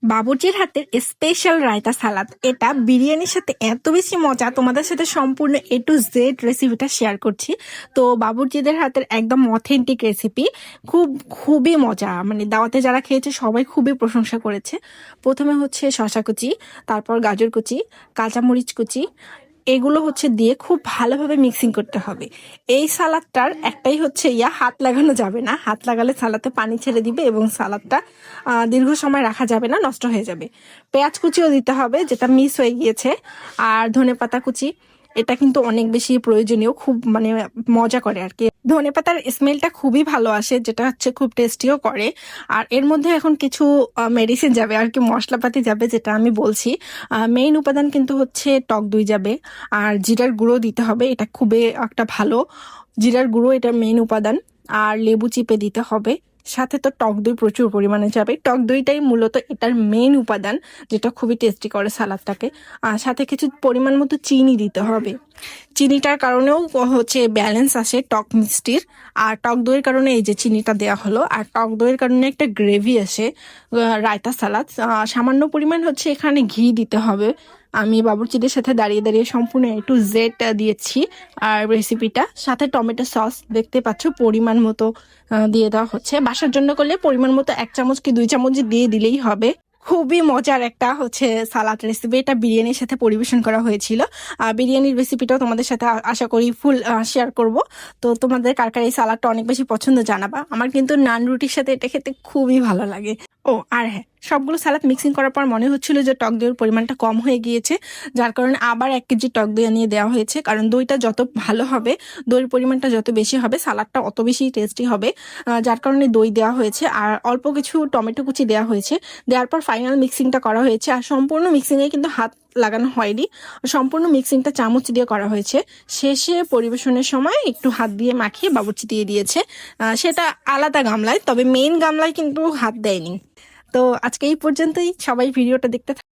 বাবুর্চির হাতের স্পেশাল রায়তা সালাদ, এটা বিরিয়ানির সাথে এত বেশি মজা। তোমাদের সাথে সম্পূর্ণ A to Z রেসিপিটা শেয়ার করছি। তো বাবুর্চিদের হাতের একদম অথেন্টিক রেসিপি, খুবই মজা। মানে দাওয়াতে যারা খেয়েছে সবাই খুবই প্রশংসা করেছে। প্রথমে হচ্ছে শসা কুচি, তারপর গাজর কুচি, কাঁচামরিচ কুচি, এগুলো হচ্ছে দিয়ে খুব ভালোভাবে মিক্সিং করতে হবে। এই সালাদটার একটাই হচ্ছে হাত লাগানো যাবে না। হাত লাগালে সালাদে পানি ছেড়ে দিবে এবং সালাদটা দীর্ঘ সময় রাখা যাবে না, নষ্ট হয়ে যাবে। পেঁয়াজ কুচিও দিতে হবে, যেটা মিস হয়ে গিয়েছে। আর ধনেপাতা কুচি, এটা কিন্তু অনেক বেশি প্রয়োজনীয়, খুব মানে মজা করে আর কি। ধনেপাতার স্মেলটা খুবই ভালো আসে, যেটা হচ্ছে খুব টেস্টিও করে। আর এর মধ্যে এখন কিছু মেডিসিন যাবে আর কি, মশলাপাতি যাবে, যেটা আমি বলছি। মেইন উপাদান কিন্তু হচ্ছে টক দই যাবে, আর জিরার গুঁড়ো দিতে হবে, এটা খুবই একটা ভালো। জিরার গুঁড়ো এটা মেইন উপাদান। আর লেবু চিপে দিতে হবে। সাথে তো টক দই প্রচুর পরিমাণে যাবে, টক দইটাই মূলত এটার মেইন উপাদান, যেটা খুবই টেস্টি করে সালাদটাকে। আর সাথে কিছু পরিমাণ মতো চিনি দিতে হবে। চিনিটার কারণেও হচ্ছে ব্যালেন্স আসে টক মিষ্টির। আর টক দইয়ের কারণে এই যে চিনিটা দেওয়া হলো, আর টক দইয়ের কারণে একটা গ্রেভি আসে রায়তা সালাদ। সামান্য পরিমাণ হচ্ছে এখানে ঘি দিতে হবে। আমি বাবুর্চিদের সাথে দাঁড়িয়ে দাঁড়িয়ে সম্পূর্ণ A to Z দিয়েছি। আর রেসিপিটা সাথে টমেটো সস দেখতে পাচ্ছ পরিমাণ মতো দিয়ে দেওয়া হচ্ছে। বাসার জন্য করলে পরিমাণ মতো 1 চামচ কি 2 চামচ দিয়ে দিলেই হবে। খুবই মজার একটা হচ্ছে সালাদ রেসিপি, এটা বিরিয়ানির সাথে পরিবেশন করা হয়েছিল। বিরিয়ানির রেসিপিটাও তোমাদের সাথে আশা করি ফুল শেয়ার করব। তো তোমাদের কার কার এই সালাদটা অনেক বেশি পছন্দ জানাবা। আমার কিন্তু নান রুটির সাথে এটা খেতে খুবই ভালো লাগে। ও আর হ্যাঁ, সবগুলো সালাদ মিক্সিং করার পর মনে হচ্ছিল যে টক দইয়ের পরিমাণটা কম হয়ে গিয়েছে, যার কারণে আবার 1 কেজি টক দই নিয়ে দেওয়া হয়েছে। কারণ দইটা যত ভালো হবে, দইয়ের পরিমাণটা যত বেশি হবে, সালাদটা অত বেশি টেস্টি হবে। যার কারণে দই দেওয়া হয়েছে, আর অল্প কিছু টমেটো কুচি দেওয়া হয়েছে। দেওয়ার পর ফাইনাল মিক্সিংটা করা হয়েছে। আর সম্পূর্ণ মিক্সিংয়ে কিন্তু হাত লাগানো হয়নি, সম্পূর্ণ মিক্সিংটা চামচ দিয়ে করা হয়েছে। শেষে পরিবেশনের সময় একটু হাত দিয়ে মাখিয়ে বাবুর্চি দিয়ে দিয়েছে, সেটা আলাদা গামলায়, তবে মেইন গামলায় কিন্তু হাত দেয়নি। তো আজকে এই পর্যন্তই, সবাই ভিডিওটা দেখতে